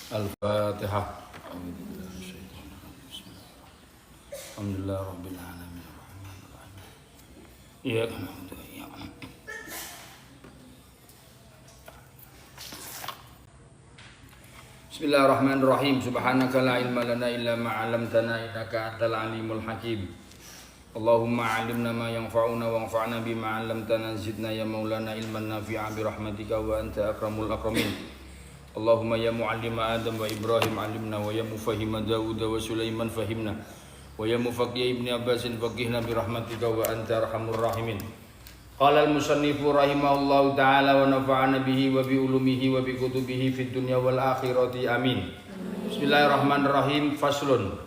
Al-Fatihah. Alhamdulillah Rabbil Alamin. Iyyaka na'budu wa iyyaka nasta'in. Bismillahirrahmanirrahim. Subhanaka la ilma lana illa ma 'allamtana innaka antal alimul hakim. Allahumma 'allimna ma yanfa'una wanfa'na bima 'allamtana zidna ya maulana ilman nafi'a bi rahmatika wa anta akramul akramin. Allahumma ya mu'allima Adam wa Ibrahim 'allimna wa ya mufahhima Daud wa Sulaiman fahimna wa ya mufaqqih Ibni Abbasin faqihna bi rahmatika wa anta arhamur rahimin. Qala al-musannifu rahimahullahu ta'ala wa nafa'ana bihi wa bi ulumihi wa bi kutubihi fid dunya wal akhirati amin. Bismillahirrahmanirrahim. Faslun.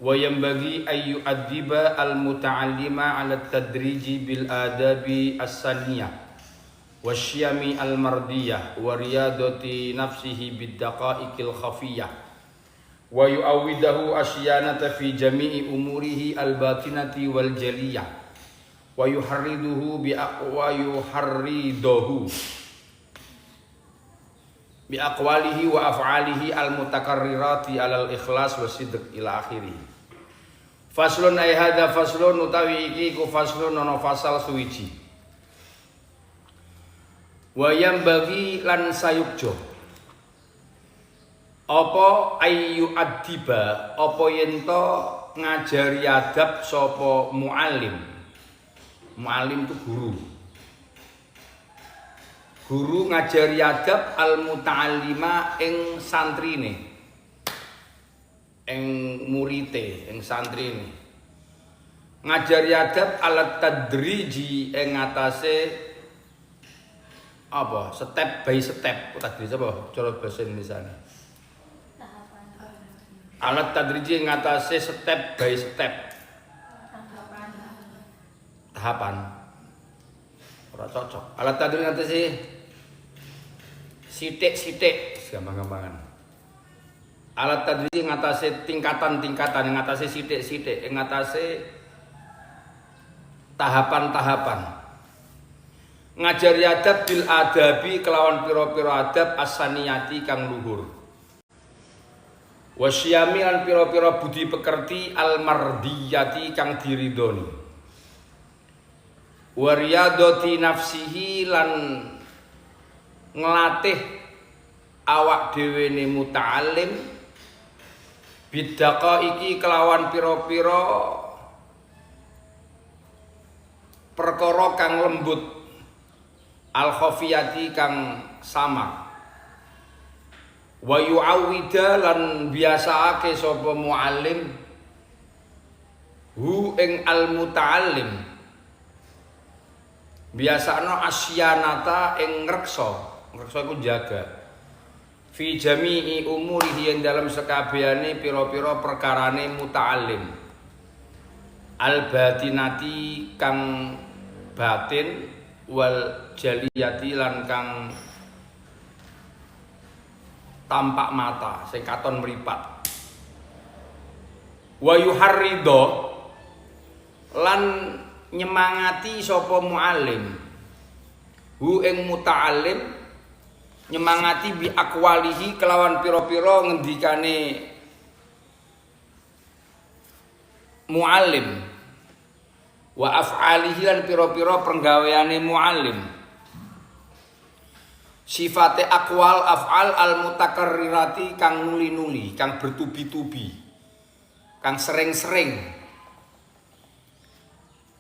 Wa yanbaghi ay yu'addiba al-muta'allima 'ala at-tadriji bil adabi as-saniyah wasyami al-mardiyah wa riyadati nafsihi bid daqa'iqil khafiyah wa yu'awwidahu asyanata fi jami'i umurihi al-batinati wal jaliyah wa yuharriduhu bi aqwalihi wa af'alihi al-mutakarrirati alal ikhlas wa sidq ila akhirih. Faslun ay hadza faslun utawi iki ku faslun ana fasal suwiji. Wa yambagi lan sayukjo apa ayu adiba apa yen to ngajari adab sapa muallim. Mu'alim itu guru ngajari adab al-muta'allima ing santrine ing murite ing santrine ngajari adab alat tadriji ing atase apa step by step tadrij apa cara bahasa Indonesia alat tadriji ing atase step by step tahapan ora cocok. Alat tadrij ngatasi sithik-sithik gampang-gampangan. Alat tadrij ngatasi tingkatan-tingkatan, ngatasi sithik-sithik, ngatasi tahapan-tahapan. Ngajari adab bil adabi kelawan pira-pira adab asaniyati kang luhur. Wasyami lan pira-pira budi pekerti al mardiyati kang diridoni. Wariyadoti nafsihi lan ngelatih awak dhewe ne muta'allim bidaqa iki kelawan pira-pira perkara kang lembut al khafiyati kang sama wa yu'awwida lan biasaake sapa muallim hu ing al muta'allim biasanya asyanata ing ngreksa iku jaga fi jami'i umurihi yang dalam sekabehane pira-pira perkarane muta'allim al batinati kang batin wal jaliyati lan kang tampak mata sing katon mripat wa yuharridho lan nyemangati sapa muallim hu ing muta'allim nyemangati bi aqwalihi kelawan pira-pira ngendikane muallim wa af'alihi lan pira-pira penggaweane muallim sifate aqwal af'al al mutakarrirati kang nuli-nuli kang bertubi-tubi kang sering-sering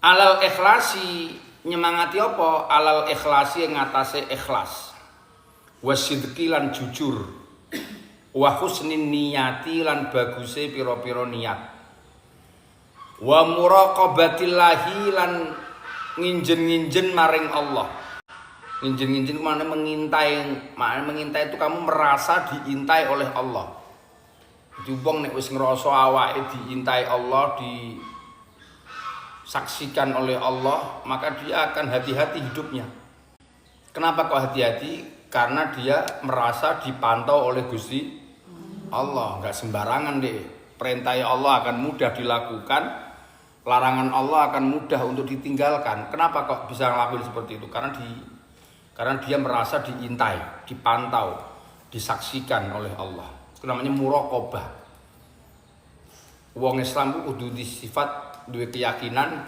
alal ikhlasi nyemangati apa alal ikhlasi ngatasé ikhlas wasidqi lan jujur wa husnin niyati lan baguse pira-pira niat wa muraqabatillahi lan nginjen-nginjen maring Allah. Nginjen-nginjen mana mengintai itu kamu merasa diintai oleh Allah. Jubong nek wis ngrasa awake diintai Allah, saksikan oleh Allah, maka dia akan hati-hati hidupnya. Kenapa kok hati-hati? Karena dia merasa dipantau oleh Gusti Allah. Enggak sembarangan deh. Perintah Allah akan mudah dilakukan, larangan Allah akan mudah untuk ditinggalkan. Kenapa kok bisa ngelakuin seperti itu? Karena dia merasa diintai, dipantau. disaksikan oleh Allah. Itu namanya muraqabah. Wong Islam itu kudu disifat duwe keyakinan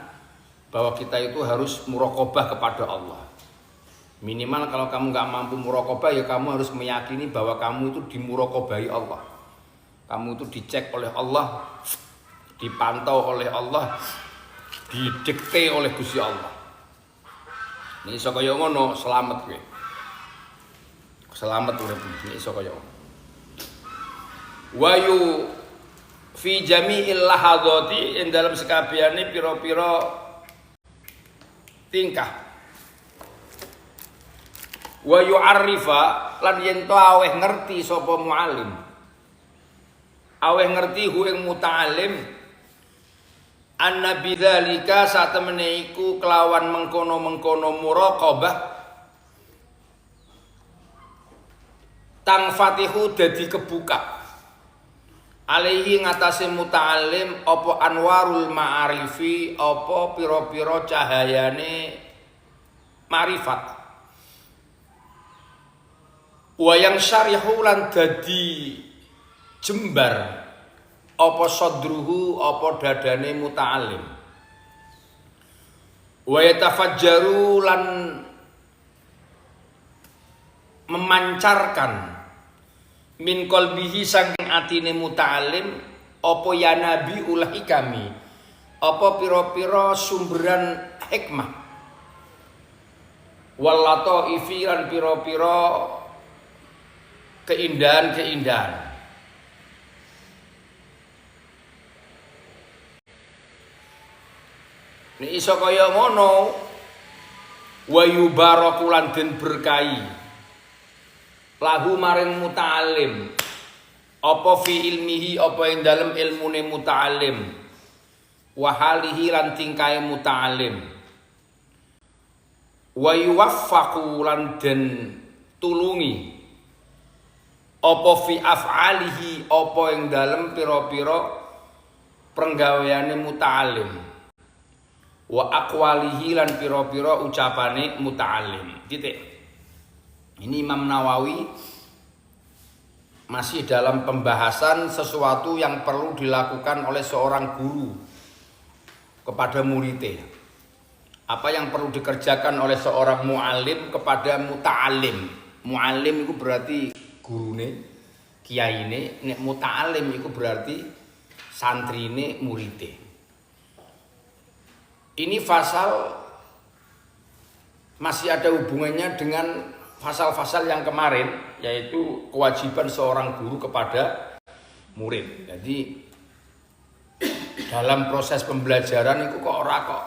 bahwa kita itu harus muraqabah kepada Allah. Minimal kalau kamu nggak mampu muraqabah ya kamu harus meyakini bahwa kamu itu dimuraqabahi Allah. Kamu itu dicek oleh Allah, dipantau oleh Allah, didikte oleh Gusti Allah. Ini iso kaya ngono selamat kowe. Selamat urip iki iso kaya ngono. Wa yu fi jami'il lahadati ing dalam sekabehane pira-pira tingkah. Wa yu'arrifa lan yen to aweh ngerti sapa muallim. Aweh ngerti hu ing muta'allim anna bidzalika satemene iku kelawan mengkono-mengkono muraqabah tang fatihu dadi kebuka alaihi ngatasé muta'allim apa anwarul ma'arifi apa pira-pira cahayane ma'rifat wayang syarihu lan dadi jembar apa sadruhu apa dadane muta'allim wa yatafajjaru lan memancarkan min qalbihi saking atine muta'allim apa ya nabi ulahi kami apa pira-pira sumberan hikmah wallata ifiran pira-pira keindahan-keindahan. Ini iso kaya ngono wa yubaraku lan den berkahi lahu maring muta'allim apa fi ilmihi apa ing dalem ilmune muta'allim wa halihi lan tingkae muta'allim wa yuwaffaqu lan den tulungi apa fi af'alihi apa ing dalem pira-pira penggaweane muta'allim wa aqwalihi lan pira-pira ucapane muta'allim. Titik. Ini Imam Nawawi masih dalam pembahasan sesuatu yang perlu dilakukan oleh seorang guru kepada muridnya. Apa yang perlu dikerjakan oleh seorang muallim kepada muta'allim. Muallim itu berarti gurune, kiyaine, nek muta'allim itu berarti santrine, muridnya. Ini pasal masih ada hubungannya dengan pasal-pasal yang kemarin, yaitu kewajiban seorang guru kepada murid. Jadi dalam proses pembelajaran itu kok ora kok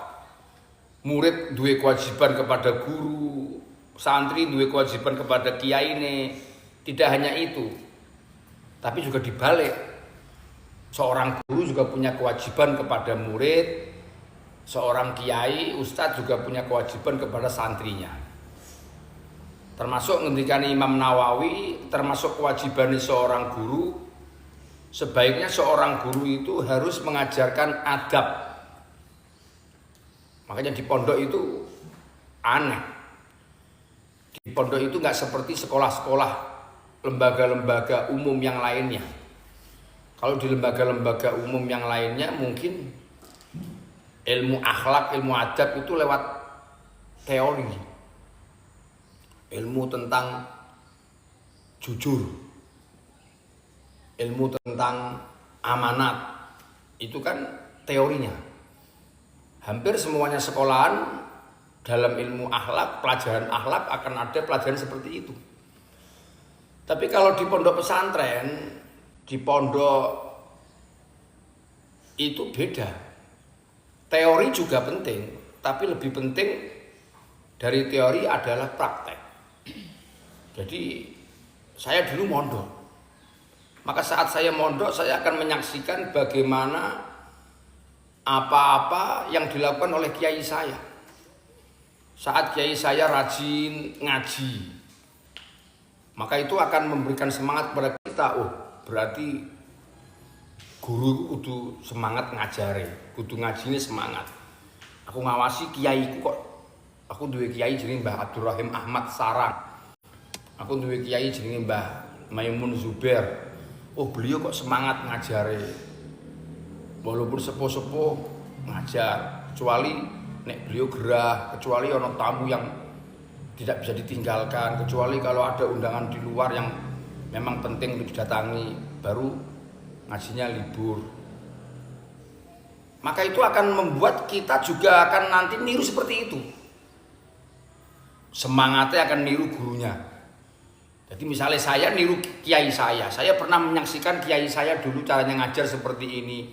murid duwe kewajiban kepada guru, santri duwe kewajiban kepada kiyaine. Tidak hanya itu, tapi juga dibalik. Seorang guru juga punya kewajiban kepada murid. Seorang kiai, ustadz juga punya kewajiban kepada santrinya. Termasuk ngendikane Imam Nawawi, termasuk kewajiban seorang guru, sebaiknya seorang guru itu harus mengajarkan adab. Makanya di pondok itu aneh. Di pondok itu nggak seperti sekolah-sekolah, lembaga-lembaga umum yang lainnya. Kalau di lembaga-lembaga umum yang lainnya mungkin ilmu akhlak, ilmu adab itu lewat teori. Ilmu tentang jujur, ilmu tentang amanat, itu kan teorinya. Hampir semuanya sekolahan dalam ilmu akhlak, pelajaran akhlak akan ada pelajaran seperti itu. Tapi kalau di pondok pesantren, di pondok itu beda. Teori juga penting, tapi lebih penting dari teori adalah praktek. Jadi saya dulu mondok, maka saat saya mondok saya akan menyaksikan bagaimana apa-apa yang dilakukan oleh kiai saya. Saat kiai saya rajin ngaji, maka itu akan memberikan semangat kepada kita. Oh, berarti guru kudu semangat ngajari, kudu ngajine semangat. Aku ngawasi kiaiku kok. Aku duwe kiai jenenge Mbah Abdurrahim Ahmad Sarang. Aku duwe kiai jenenge Mbah Maimun Zubair. Oh beliau kok semangat ngajari. Walaupun sepuh-sepuh ngajar, kecuali nek beliau gerah, kecuali ono tamu yang tidak bisa ditinggalkan, kecuali kalau ada undangan di luar yang memang penting untuk didatangi, baru ngajinya libur. Maka itu akan membuat kita juga akan nanti niru seperti itu. Semangatnya akan niru gurunya. Jadi misalnya saya niru kiai saya pernah menyaksikan kiai saya dulu caranya ngajar seperti ini,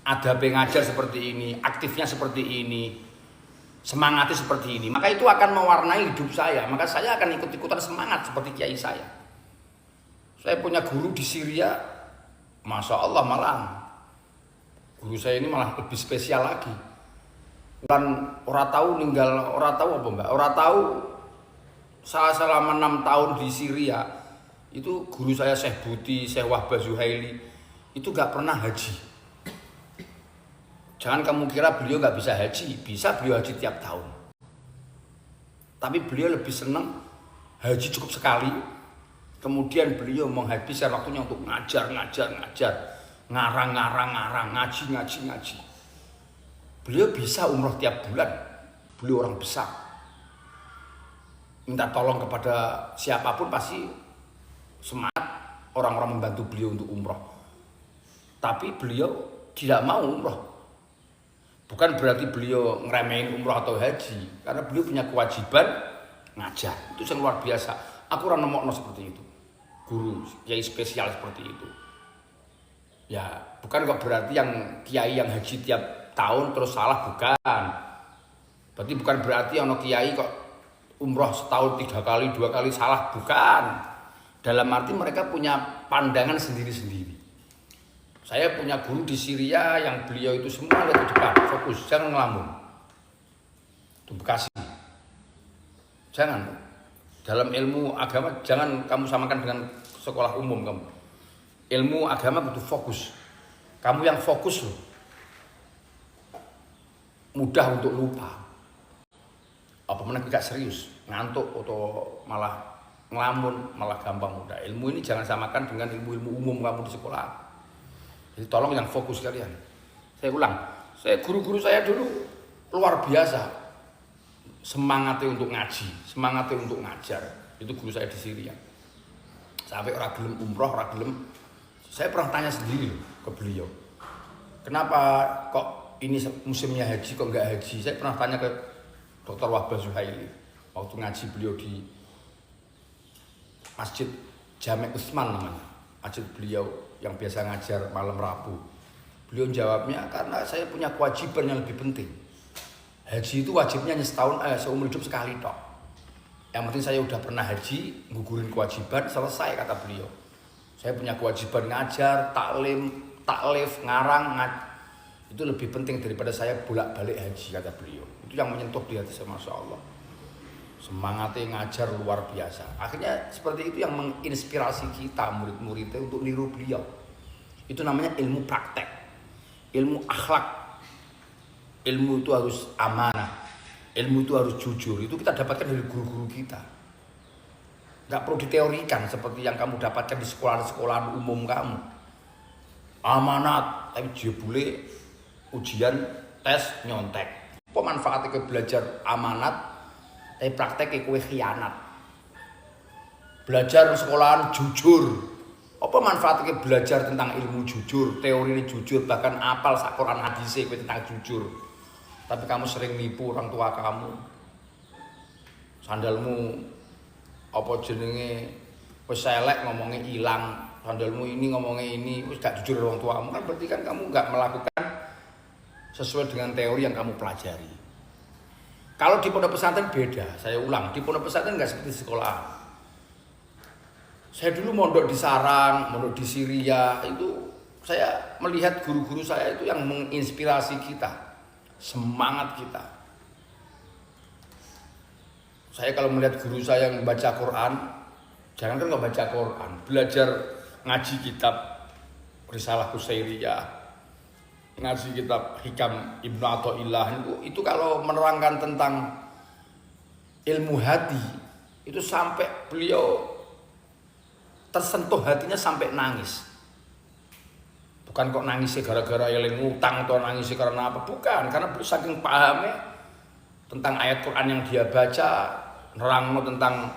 adabnya ngajar seperti ini, aktifnya seperti ini, semangatnya seperti ini. Maka itu akan mewarnai hidup saya. Maka saya akan ikut-ikutan semangat seperti kiai saya. Saya punya guru di Syria, Masya Allah malah guru saya ini malah lebih spesial lagi. Kan orang tahu ninggal, orang tahu apa mbak? Orang tahu saya selama 6 tahun di Syria itu guru saya Syekh Buti, Syekh Wahbah Zuhaili itu gak pernah haji. Jangan kamu kira beliau gak bisa haji, bisa beliau haji tiap tahun. Tapi beliau lebih senang haji cukup sekali. Kemudian beliau menghabiskan waktunya untuk ngajar, ngarang, ngaji. Beliau bisa umroh tiap bulan. Beliau orang besar. Minta tolong kepada siapapun pasti semangat orang-orang membantu beliau untuk umroh. Tapi beliau tidak mau umroh. Bukan berarti beliau ngeremehin umroh atau haji, karena beliau punya kewajiban ngajar. Itu yang luar biasa. Aku orang nemokno seperti itu. Guru kiai spesial seperti itu. Ya, bukan kok berarti yang kiai yang haji tiap tahun terus salah, bukan. Berarti bukan berarti ono kiai kok umroh setahun 3 kali, 2 kali salah, bukan. Dalam arti mereka punya pandangan sendiri-sendiri. Saya punya guru di Syria yang beliau itu semua lihat ke depan, fokus, jangan ngelamun. Itu Bekasi. Jangan. Dalam ilmu agama jangan kamu samakan dengan sekolah umum kamu. Ilmu agama butuh fokus. Kamu yang fokus loh, mudah untuk lupa. Apa mana tidak serius, ngantuk atau malah ngelamun, malah gampang mudah. Ilmu ini jangan samakan dengan ilmu-ilmu umum kamu di sekolah. Jadi tolong yang fokus kalian. Saya ulang, guru-guru saya dulu luar biasa. Semangatnya untuk ngaji, semangatnya untuk ngajar. Itu guru saya di Syria. Sampai orang gelem umroh, orang gelem. Saya pernah tanya sendiri ke beliau, kenapa kok ini musimnya haji kok enggak haji? Saya pernah tanya ke Dr. Wahbah Zuhaili waktu ngaji beliau di Masjid Jami' Utsman namanya, masjid beliau yang biasa ngajar malam Rabu. Beliau jawabnya, karena saya punya kewajiban yang lebih penting. Haji itu wajibnya hanya setahun, seumur hidup sekali tok. Yang penting saya udah pernah haji, gugurin kewajiban, selesai kata beliau. Saya punya kewajiban ngajar, taklim, taklif, ngarang, itu lebih penting daripada saya bolak-balik haji kata beliau. Itu yang menyentuh di hati saya, Masya Allah. Semangatnya ngajar luar biasa. Akhirnya seperti itu yang menginspirasi kita murid-muridnya untuk niru beliau. Itu namanya ilmu praktek, ilmu akhlak. Ilmu itu harus amanah, ilmu itu harus jujur. Itu kita dapatkan dari guru-guru kita. Gak perlu diteorikan seperti yang kamu dapatkan di sekolah-sekolahan umum kamu. Amanat, tapi jebule ujian, tes, nyontek. Apa manfaatnya ke belajar amanat, tapi prakteknya kowe khianat. Belajar sekolahan jujur. Apa manfaatnya belajar tentang ilmu jujur, teori ini jujur, bahkan apal sak Quran hadis tentang jujur. Tapi kamu sering nipu orang tua kamu. Sandalmu apa jenenge wis elek ngomongnya hilang. Sandalmu ini ngomongnya ini wis gak jujur orang tuamu, kan berarti kan kamu gak melakukan sesuai dengan teori yang kamu pelajari. Kalau di pondok pesantren beda, saya ulang, di pondok pesantren nggak seperti sekolah. Saya dulu mondok di Sarang, mondok di Syria, itu saya melihat guru-guru saya itu yang menginspirasi kita, semangat kita. Saya kalau melihat guru saya yang baca Quran, jangan kan nggak baca Quran, belajar ngaji kitab Risalah Qusairiyah, ngaji kitab Hikam Ibnu Athaillah itu kalau menerangkan tentang ilmu hati itu sampai beliau tersentuh hatinya sampai nangis. Bukan kok nangisnya gara-gara eling ngutang atau nangisnya karena apa, bukan, karena beliau saking pahamnya tentang ayat Quran yang dia baca, nerangno tentang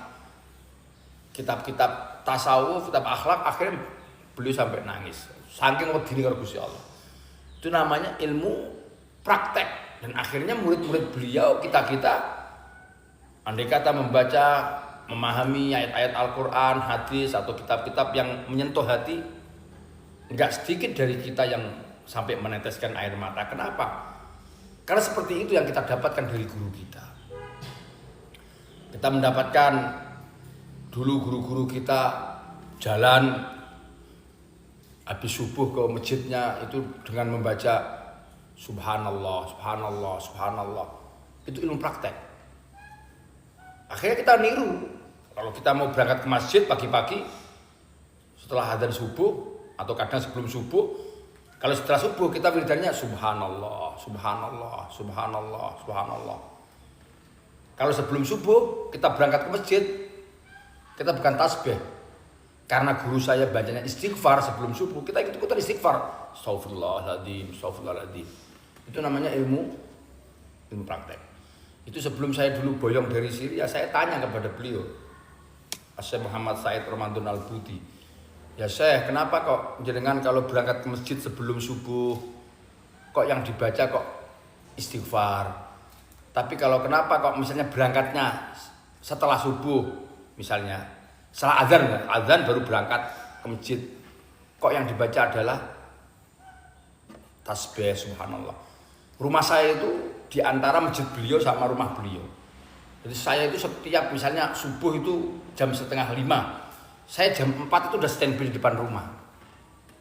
kitab-kitab tasawuf, kitab akhlak, akhirnya beliau sampai nangis. Saking wedine karo Gusti Allah. Itu namanya ilmu praktek, dan akhirnya murid-murid beliau, kita-kita andai kata membaca, memahami ayat-ayat Al-Quran, hadis atau kitab-kitab yang menyentuh hati, enggak sedikit dari kita yang sampai meneteskan air mata. Kenapa? Karena seperti itu yang kita dapatkan dari guru kita. Kita mendapatkan dulu guru-guru kita jalan habis subuh ke masjidnya itu dengan membaca subhanallah, subhanallah, subhanallah. Itu ilmu praktek. Akhirnya kita niru. Kalau kita mau berangkat ke masjid pagi-pagi setelah adzan subuh atau kadang sebelum subuh, kalau setelah subuh kita wiridannya subhanallah, subhanallah, subhanallah, subhanallah. Kalau sebelum subuh kita berangkat ke masjid, kita bukan tasbih. Karena guru saya bacanya istighfar sebelum subuh, kita ikut-ikutan istighfar. Astagfirullahaladzim, astagfirullahaladzim. Itu namanya ilmu praktek. Itu sebelum saya dulu boyong dari Syria, saya tanya kepada beliau, Syekh Muhammad Said Ramadan Al-Buti, ya Syekh, kenapa kok jenengan kalau berangkat ke masjid sebelum subuh kok yang dibaca kok istighfar? Tapi kalau kenapa kok misalnya berangkatnya setelah subuh, misalnya setelah azan baru berangkat ke masjid, kok yang dibaca adalah tasbih, subhanallah. Rumah saya itu di antara masjid beliau sama rumah beliau. Jadi saya itu setiap misalnya subuh itu jam 4:30, saya jam 4 itu udah standby di depan rumah.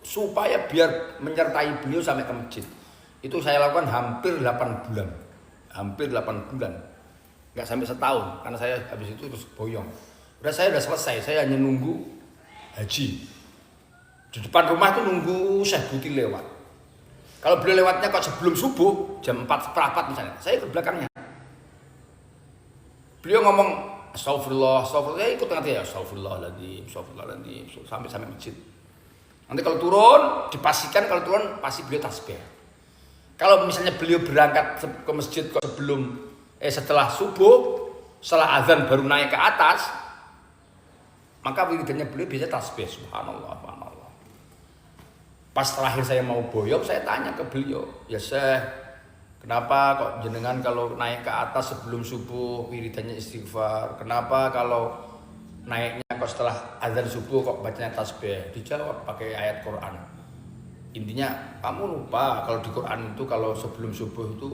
Supaya biar menyertai beliau sampai ke masjid. Itu saya lakukan hampir 8 bulan. Hampir 8 bulan. Enggak sampai setahun, karena saya habis itu terus boyong. Saya udah selesai, saya hanya nunggu haji. Di depan rumah itu nunggu Syekh Buti lewat. Kalau beliau lewatnya kok sebelum subuh, jam 4:15 misalnya, saya ke belakangnya. Beliau ngomong astagfirullah, astagfirullah, saya ikut nanti ya astagfirullahaladzim, astagfirullahaladzim, sampai masjid. Nanti kalau turun, dipastikan kalau turun pasti beliau tasbih. Kalau misalnya beliau berangkat ke masjid kok setelah subuh, setelah azan baru naik ke atas, maka wiridannya beliau biasa tasbih, subhanallah, subhanallah. Pas terakhir saya mau boyong, saya tanya ke beliau, ya Syekh, kenapa kok jenengan kalau naik ke atas sebelum subuh wiridannya istighfar? Kenapa kalau naiknya kok setelah azan subuh kok bacanya tasbih? Dijawab pakai ayat Quran. Intinya kamu lupa kalau di Quran itu kalau sebelum subuh itu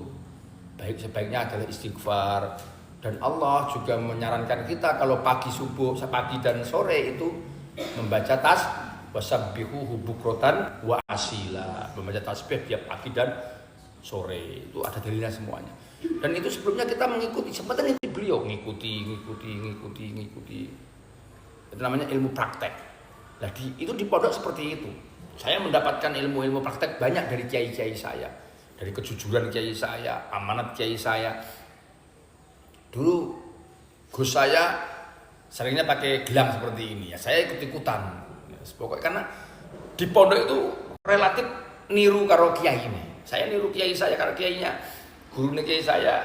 sebaiknya adalah istighfar. Dan Allah juga menyarankan kita kalau pagi dan sore itu membaca wasabbihuhu bukratan wa asila, membaca tasbih tiap pagi dan sore. Itu ada dalilnya semuanya. Dan itu sebelumnya kita mengikuti, seperti itu beliau ngikuti. Itu namanya ilmu praktek. Nah, itu di pondok seperti itu. Saya mendapatkan ilmu praktek banyak dari kiai-kiai saya, dari kejujuran kiai saya, amanat kiai saya. Dulu Gus saya seringnya pakai gelang seperti ini ya, saya ikut-ikutan. Pokoknya karena di pondok itu relatif niru karo kiai ini. Saya niru kiai saya karena kiainya guru kiai saya,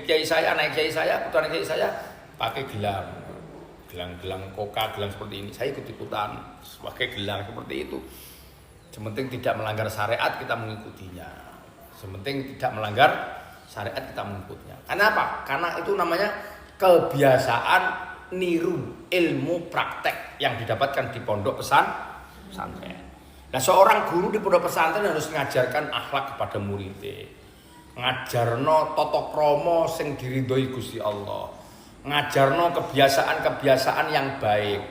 kiai saya, anak kiai saya, putra kiai saya pakai gelang koka, gelang seperti ini. Saya ikut-ikutan pakai gelang seperti itu. Sementing tidak melanggar syariat kita mengikutinya. Sementing tidak melanggar syariat kita mengikutinya. Karena apa? Karena itu namanya kebiasaan niru ilmu praktek yang didapatkan di pondok pesantren. Nah, seorang guru di pondok pesantren harus mengajarkan akhlak kepada muridnya. Ngajarno tata krama sing diridhoi Gusti Allah. Ngajarno kebiasaan-kebiasaan yang baik.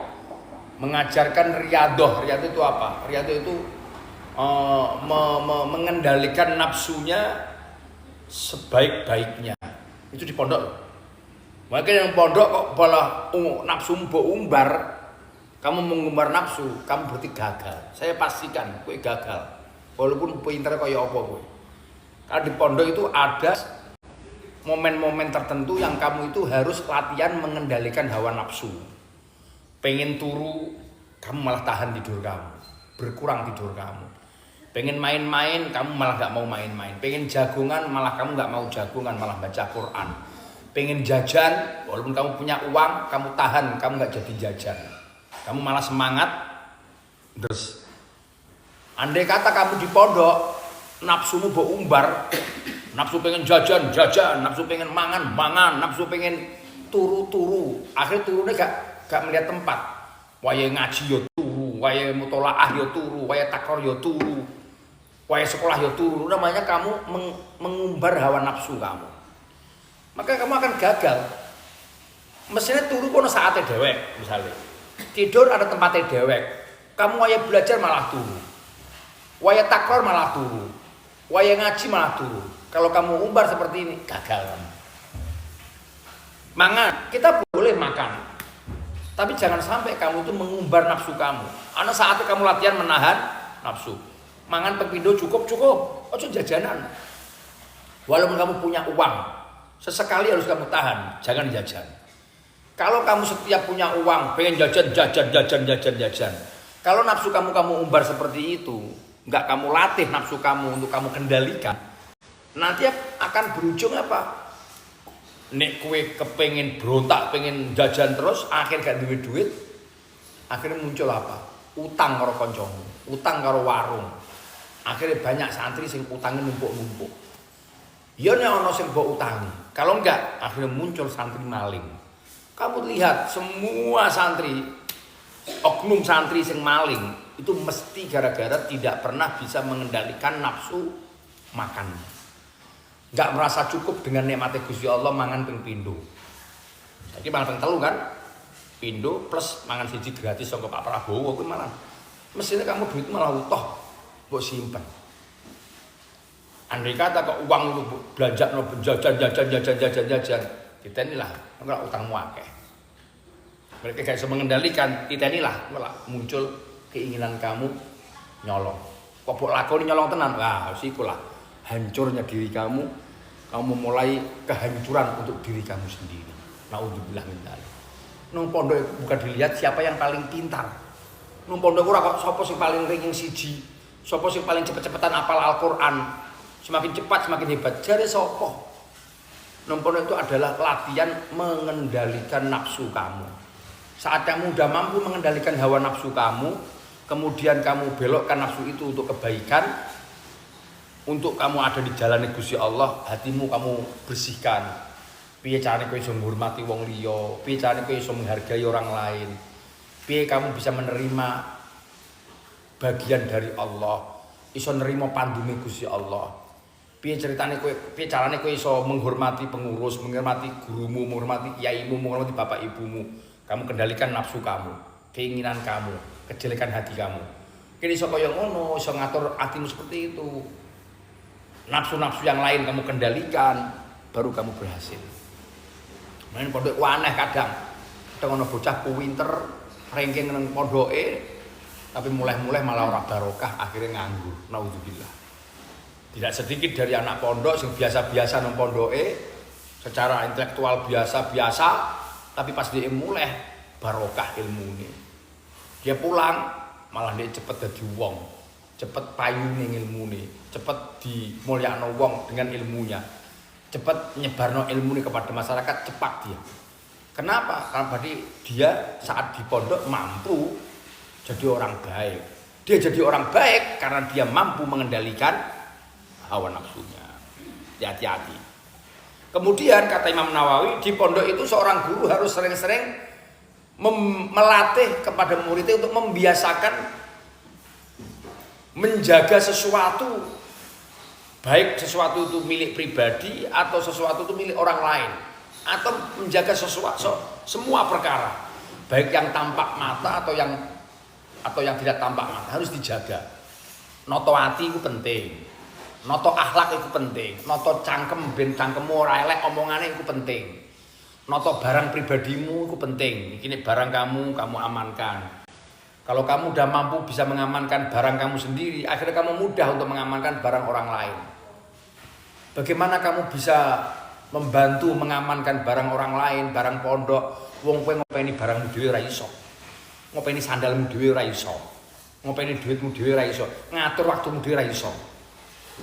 Mengajarkan riyadhah. Riyadhah itu apa? Riyadhah itu mengendalikan nafsunya sebaik-baiknya. Itu di pondok. Mungkin yang pondok kok malah nafsu mbok umbar, kamu mengumbar nafsu, kamu berarti gagal. Saya pastikan kowe gagal. Walaupun pinter kaya apa kowe. Karena di pondok itu ada momen-momen tertentu yang kamu itu harus latihan mengendalikan hawa nafsu. Pengen turu kamu malah tahan tidur kamu, berkurang tidur kamu. Pengen main-main, kamu malah gak mau main-main. Pengen jagungan, malah kamu gak mau jagungan, malah baca Quran. Pengen jajan, walaupun kamu punya uang, kamu tahan, kamu gak jadi jajan. Kamu malah semangat. Terus, andai kata kamu di pondok, nafsumu umbar, nafsu pengen jajan, nafsu pengen mangan, nafsu pengen turu. Akhirnya turunnya gak melihat tempat. Waya ngaji yo turu, waya mutolaah yo turu, waya takor yo turu, waya sekolah yo turu. Namanya kamu mengumbar hawa nafsu kamu. Maka kamu akan gagal. Mestinya turu kono saatnya dewek, misalnya tidur ada tempatnya dewek. Kamu waya belajar malah turu, waya takor malah turu, waya ngaji malah turu. Kalau kamu umbar seperti ini, gagal kamu. Mangan, kita boleh makan, tapi jangan sampai kamu itu mengumbar nafsu kamu. Karena saatnya kamu latihan menahan nafsu. Mangan pepindo cukup, ojo jajanan. Walaupun kamu punya uang, sesekali harus kamu tahan, jangan jajan. Kalau kamu setiap punya uang, pengen jajan. Kalau nafsu kamu umbar seperti itu, nggak kamu latih nafsu kamu untuk kamu kendalikan, nanti akan berujung apa? Nek kue kepengen berontak, pengen jajan terus, akhir gak duit, akhirnya muncul apa? Utang karo koncomu, utang karo warung. Akhirnya banyak santri sing utangnya numpuk-numpuk. Ya nek ana sing mbok utangi. Kalau enggak, akhirnya muncul santri maling. Kamu lihat semua santri, oknum santri sing maling itu mesti gara-gara tidak pernah bisa mengendalikan nafsu makannya. Gak merasa cukup dengan nikmatnya Gusti Allah mangan ping pindho. Jadi mangan ping telu kan? Pindho plus mangan siji gratis saka Pak Prabowo kuwi malah. Mestinya kamu duit malah utuh mbok simpen. Andai kata kok uang itu belanja no jajan, ditenilah ora utangmu akeh. Mereka gak bisa mengendalikan, ditenilah malah muncul keinginan kamu nyolong. Kok mbok lakoni nyolong tenan? Wah, sikulah hancurnya diri kamu mulai kehancuran untuk diri kamu sendiri. Naudzubillah min dzalik. Nang pondok bukan dilihat siapa yang paling pintar. Nang pondok ora kok sapa sing paling ranking siji, sapa sing paling cepet-cepetan hafal Al-Qur'an. Semakin cepat semakin hebat. Jare sapa? Nang pondok itu adalah latihan mengendalikan nafsu kamu. Saat kamu udah mampu mengendalikan hawa nafsu kamu, kemudian kamu belokkan nafsu itu untuk kebaikan, untuk kamu ada di jalan Gusti Allah, hatimu kamu bersihkan. Piye carane kowe iso menghormati wong liya, piye carane kowe iso menghargai orang lain, piye kamu bisa menerima bagian dari Allah, iso nerima pandune Gusti Allah. Piye ceritane kowe, piye carane kowe iso menghormati pengurus, menghormati gurumu, menghormati kiaimu, menghormati bapak ibumu. Kamu kendalikan nafsu kamu, keinginan kamu, kejelekan hati kamu. Kene iso kaya ngono, iso ngatur hatimu seperti itu. Nafsu-nafsu yang lain kamu kendalikan, baru kamu berhasil. Main pondok aneh kadang ono bocah pinter, ranking nang pondoke, tapi mulai-mulai malah ora barokah, akhirnya nganggur. Naudzubillah. Tidak sedikit dari anak pondok yang biasa-biasa nang pondoke, secara intelektual biasa-biasa, tapi pas dia mulai barokah ilmune. Dia pulang malah dia cepet dadi wong. Cepet payu ning ilmune, cepet dimulyakno wong dengan ilmunya, cepet nyebarno ilmune kepada masyarakat, cepat dia. Kenapa? Karena berarti dia saat di pondok mampu jadi orang baik. Dia jadi orang baik karena dia mampu mengendalikan hawa nafsunya. Hati-hati. Kemudian kata Imam Nawawi, di pondok itu seorang guru harus sering-sering melatih kepada muridnya untuk membiasakan menjaga sesuatu, baik sesuatu itu milik pribadi atau sesuatu itu milik orang lain, atau menjaga sesuatu semua perkara, baik yang tampak mata atau yang tidak tampak mata harus dijaga. Noto hati itu penting, noto akhlak itu penting, noto cangkem ben cangkemmu ora elek omongane itu penting, noto barang pribadimu itu penting. Ini barang kamu amankan. Kalau kamu udah mampu bisa mengamankan barang kamu sendiri, akhirnya kamu mudah untuk mengamankan barang orang lain. Bagaimana kamu bisa membantu mengamankan barang orang lain, barang pondok, wong kowe ngopeni barangmu dhewe ora iso. ngopeni sandalmu dhewe ora iso. Ngopeni duitmu dhewe ora iso. Ngatur waktumu dhewe ora iso.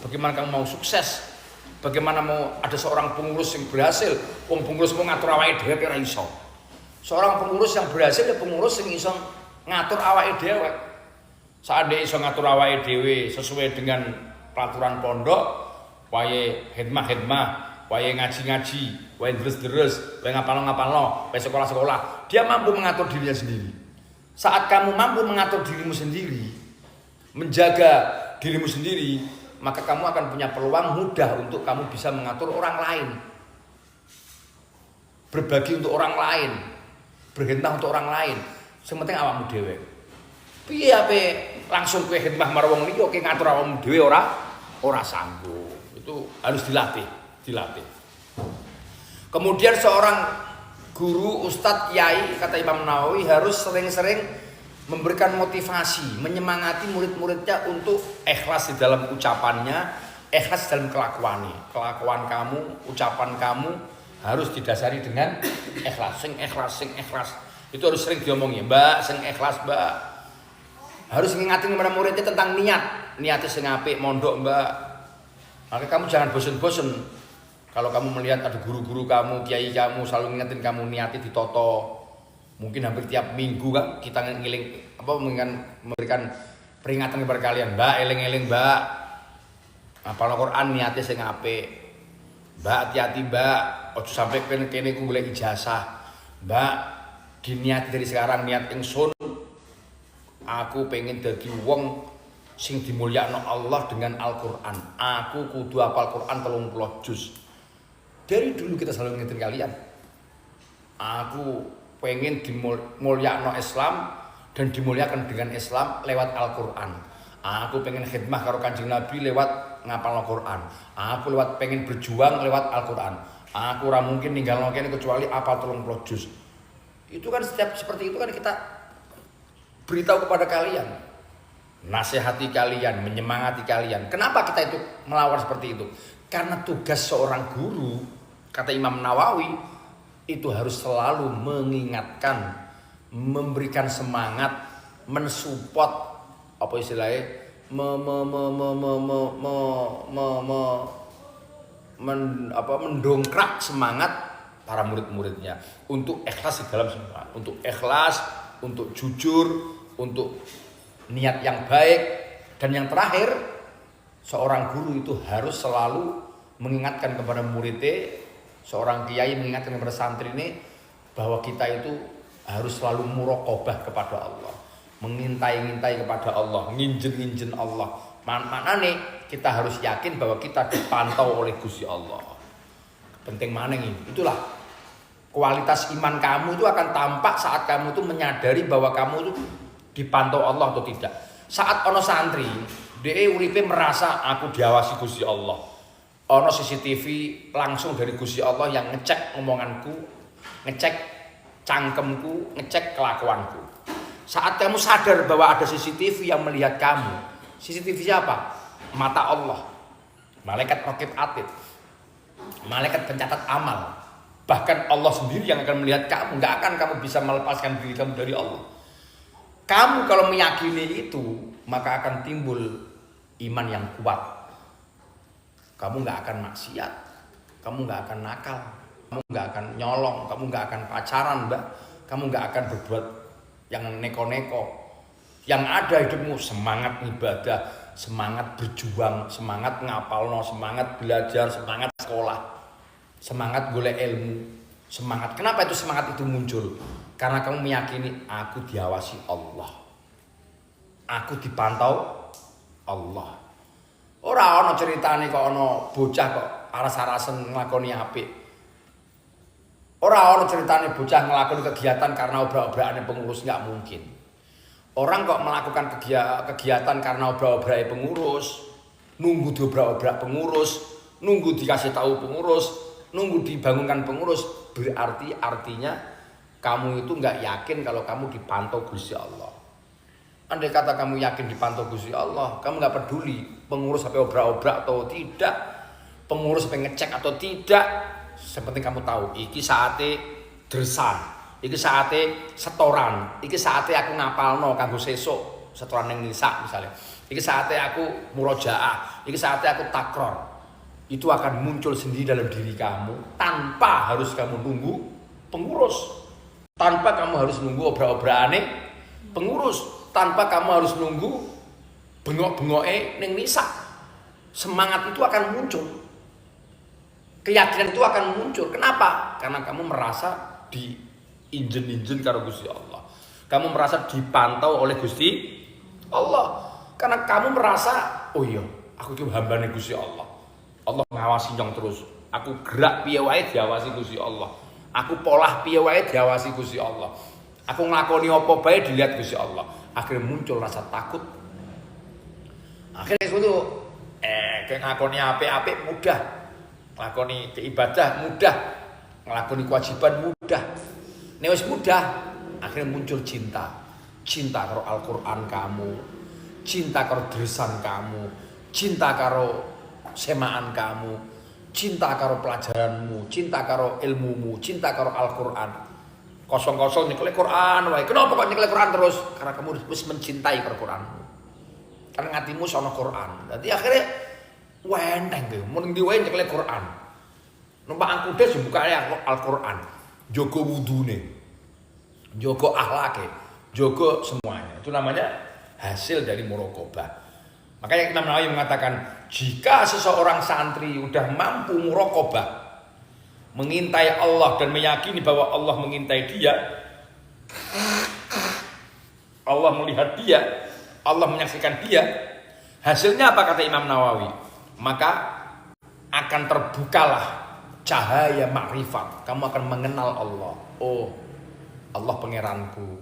Bagaimana kamu mau sukses? Bagaimana mau ada seorang pengurus yang berhasil? Wong pengurus mau ngatur awake dhewe ora iso. Seorang pengurus yang berhasil ya pengurus yang iso ngatur awake dhewe. Seandainya iso ngatur awake dhewe sesuai dengan peraturan pondok, wae khidmah-khidmah, wae ngaji-ngaji, wae deres-deres, wae ngapal-ngapalno, wae sekolah-sekolah, dia mampu mengatur dirinya sendiri. Saat kamu mampu mengatur dirimu sendiri, menjaga dirimu sendiri, maka kamu akan punya peluang mudah untuk kamu bisa mengatur orang lain. Berbagi untuk orang lain, berkhidmah untuk orang lain. Sing penting awakmu dhewe. Piye ape langsung kowe khidmah marang wong liya, kowe ngatur awakmu dhewe ora sanggup. Itu harus dilatih. Kemudian seorang guru, ustadz, kiai, kata Imam Nawawi harus sering-sering memberikan motivasi, menyemangati murid-muridnya untuk ikhlas di dalam ucapannya, ikhlas dalam kelakuannya. Kelakuan kamu, ucapan kamu harus didasari dengan ikhlas. Sing ikhlas. Itu harus sering diomongin, Mbak, sing ikhlas, Mbak. Harus ngingatin kepada muridnya tentang niatnya sing apik, mondok, Mbak. Maka kamu jangan bosen-bosen. Kalau kamu melihat ada guru-guru kamu, kiai kamu selalu ngingetin kamu niatnya ditoto. Mungkin hampir tiap minggu kan kita memberikan peringatan kepada kalian, Mbak, eling-eling, Mbak. Hafal Al-Qur'an niatnya sing apik. Mbak, hati-hati, Mbak. Ojo sampai kene ku golek ijazah. Mbak, diniati dari sekarang niat ingsun. Aku pengen dadi wong sing dimulyakno Allah dengan Al-Qur'an. Aku kudu hafal Qur'an 30 juz. Dari dulu kita selalu ngingetin kalian. Aku pengen dimulyakno Islam dan dimuliakan dengan Islam lewat Al-Qur'an. Aku pengen khidmah karo Kanjeng Nabi lewat ngapalno Qur'an. Aku pengen berjuang lewat Al-Qur'an. Aku ora mungkin ninggalno kene kecuali hafal 30 juz. Itu kan setiap seperti itu kan kita beritahu kepada kalian. Nasihati kalian, menyemangati kalian. Kenapa kita itu melawan seperti itu? Karena tugas seorang guru, kata Imam Nawawi, itu harus selalu mengingatkan, memberikan semangat, mensupport, apa istilahnya, mendongkrak semangat para murid-muridnya untuk ikhlas di dalam semua, untuk ikhlas, untuk jujur, untuk niat yang baik. Dan yang terakhir, seorang guru itu harus selalu mengingatkan kepada muridnya, seorang kiai mengingatkan kepada santri ini bahwa kita itu harus selalu muraqabah kepada Allah, mengintai-ngintai kepada Allah, nginjen-nginjen Allah. Maknanya kita harus yakin bahwa kita dipantau oleh Gusti Allah. Penting mana ini? Itulah kualitas iman kamu itu akan tampak saat kamu itu menyadari bahwa kamu itu dipantau Allah atau tidak. Saat ono santri, dia uripe merasa aku diawasi Gusti Allah. Ono CCTV langsung dari Gusti Allah yang ngecek omonganku, ngecek cangkemku, ngecek kelakuanku. Saat kamu sadar bahwa ada CCTV yang melihat kamu, CCTV siapa? Mata Allah, malaikat raqib atid, malaikat pencatat amal. Bahkan Allah sendiri yang akan melihat kamu. Gak akan kamu bisa melepaskan diri kamu dari Allah. Kamu kalau meyakini itu, maka akan timbul iman yang kuat. Kamu gak akan maksiat, kamu gak akan nakal, kamu gak akan nyolong, kamu gak akan pacaran, Mbak. Kamu gak akan berbuat yang neko-neko. Yang ada hidupmu semangat ibadah, semangat berjuang, semangat ngapalno, semangat belajar, semangat sekolah, semangat golek ilmu, semangat. Kenapa itu semangat itu muncul? Karena kamu meyakini aku diawasi Allah, aku dipantau Allah. Ora ana ceritane kok ana bocah kok aras-arasen nglakoni apik. Ora ana ceritane bocah nglakoni kegiatan karena obrak-obrakane pengurus, nggak mungkin. Orang kok melakukan kegiatan karena obrak-obrake pengurus, nunggu diobrak-obrak pengurus, nunggu dikasih tahu pengurus, nunggu dibangunkan pengurus, berarti artinya kamu itu nggak yakin kalau kamu dipantau Gusti Allah. Andai kata kamu yakin dipantau Gusti Allah, kamu nggak peduli pengurus sampai obrak-obrak atau tidak, pengurus sampai ngecek atau tidak. Sepenting kamu tahu, iki saatnya dresan, iki saate setoran, iki saate aku ngapalno kanggo sesuk, setoran ning nisa misalnya. Iki saate aku murojaah, iki saate aku takror. Itu akan muncul sendiri dalam diri kamu tanpa harus kamu nunggu pengurus. Tanpa kamu harus nunggu obrak-obrane pengurus, tanpa kamu harus nunggu bengok-bengoke ning nisa. Semangat itu akan muncul. Keyakinan itu akan muncul. Kenapa? Karena kamu merasa diinjen-injen karo Gusti Allah. Kamu merasa dipantau oleh Gusti Allah. Karena kamu merasa, oh iya, aku iki hambane Gusti Allah. Allah ngawasi nyong terus. Aku gerak piye wae diawasi Gusti Allah. Aku polah piye wae diawasi Gusti Allah. Aku nglakoni apa bae dilihat Gusti Allah. Akhirnya muncul rasa takut. Akhirnya itu kayak ngakoni apik-apik mudah. Nglakoni ibadah mudah, nglakoni kewajiban mudah. Nek wis mudah, akhirnya muncul cinta. Cinta karo Al-Qur'an kamu, cinta karo dresan kamu, cinta karo semaan kamu, cinta karo pelajaranmu, cinta karo ilmumu, cinta karo Al-Qur'an. Kosong-kosong nyekel Qur'an wae. Kenapa kok nyekel Qur'an terus? Karena kamu wis mencintai Qur'anmu. Karena hatimu sono Qur'an. Dadi akhirnya wenteng ke, mun ndi wae nyekel Quran. Numpak kuda dibuka Al-Qur'an. Jaga wudune. Jaga akhlake, jaga semuanya. Itu namanya hasil dari muraqabah. Makanya Imam Nawawi mengatakan, jika seseorang santri udah mampu muraqabah, mengintai Allah dan meyakini bahwa Allah mengintai dia, Allah melihat dia, Allah menyaksikan dia, hasilnya apa kata Imam Nawawi? Maka akan terbukalah cahaya makrifat. Kamu akan mengenal Allah. Oh, Allah pangeranku.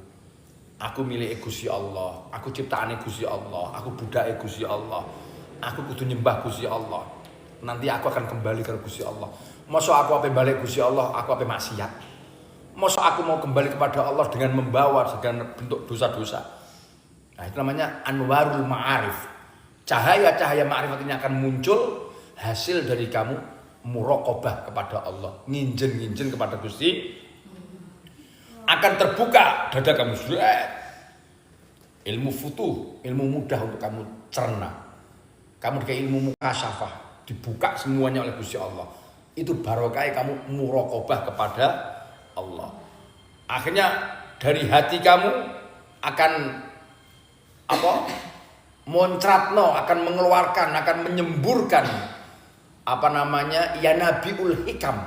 Aku milik Gusti Allah. Aku ciptaane Gusti Allah. Aku budake Gusti Allah. Aku kudu nyembah Gusti Allah. Nanti aku akan kembali ke Gusti Allah. Masa aku ape balik Gusti Allah, aku ape maksiat. Masa aku mau kembali kepada Allah dengan membawa segala bentuk dosa-dosa. Nah, itu namanya anwarul ma'arif. Cahaya-cahaya ma'rifat ini akan muncul hasil dari kamu muraqabah kepada Allah, nginjen-nginjen kepada Gusti. Akan terbuka dada kamu, ilmu futuh, ilmu mudah untuk kamu cerna. Kamu dikasih ilmu mukasyafah, dibuka semuanya oleh Gusti Allah. Itu barokah kamu muraqabah kepada Allah. Akhirnya dari hati kamu akan apa? Moncratno, akan mengeluarkan, akan menyemburkan apa namanya ya nabiul hikam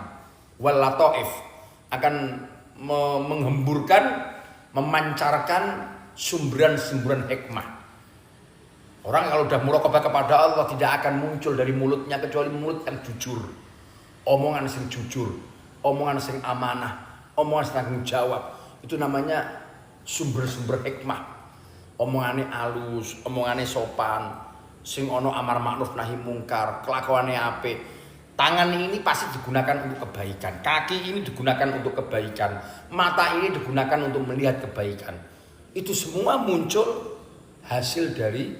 wal lataif, akan menghemburkan, memancarkan sumberan-sumberan hikmah. Orang kalau udah muraqabah kepada Allah tidak akan muncul dari mulutnya kecuali mulut yang jujur, omongan yang jujur, omongan yang amanah, omongan yang tanggung jawab. Itu namanya sumber-sumber hikmah. Omongane alus, omongane sopan, sing ono amar ma'ruf nahi mungkar, kelakuane apik. Tangan ini pasti digunakan untuk kebaikan, kaki ini digunakan untuk kebaikan, mata ini digunakan untuk melihat kebaikan. Itu semua muncul hasil dari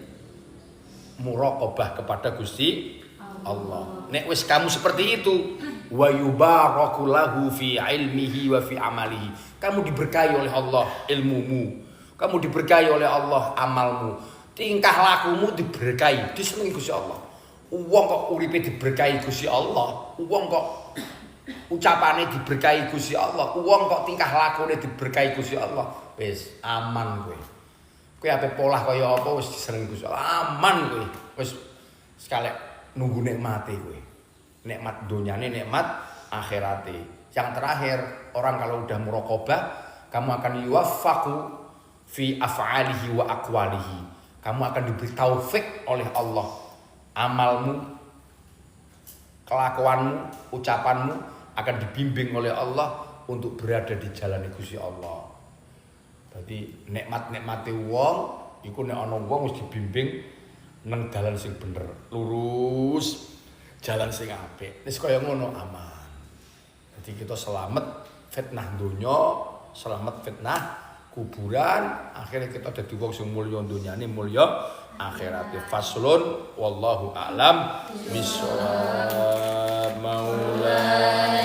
muraqabah kepada Gusti Allah. Nek wis kamu seperti itu, wa yubaraku lahu fi ilmihi wa fi amalihi. Kamu diberkahi oleh Allah ilmumu. Kamu diberkahi oleh Allah amalmu, tingkah lakumu diberkahi, disenengi Gusti Allah. Wong kok uripe diberkahi Gusti Allah, wong kok ucapane diberkahi Gusti Allah, wong kok tingkah lakune diberkahi Gusti Allah, wis aman kowe. Kowe ape polah kaya apa wis disenengi Gusti Allah, aman kowe. Wis sekali nunggu nikmate kowe. Nikmat donyane, nikmat akhirate. Yang terakhir, orang kalau udah muraqabah, kamu akan yuwaffaqu fi af'alihi wa aqwalihi. Kamu akan diberi taufik oleh Allah. Amalmu, kelakuanmu, ucapanmu akan dibimbing oleh Allah untuk berada di jalan Gusti Allah. Jadi nikmat-nikmate wong iku nek ana wong wis dibimbing nang dalan sing bener, lurus, jalan sing apik. Wis kaya ngono aman. Jadi kita selamat fitnah dunya, selamat fitnah kuburan, akhirnya kita dadi wong sing mulya dunyane, mulya akhirate. Faslun wallahu a'lam bishawab. Maulana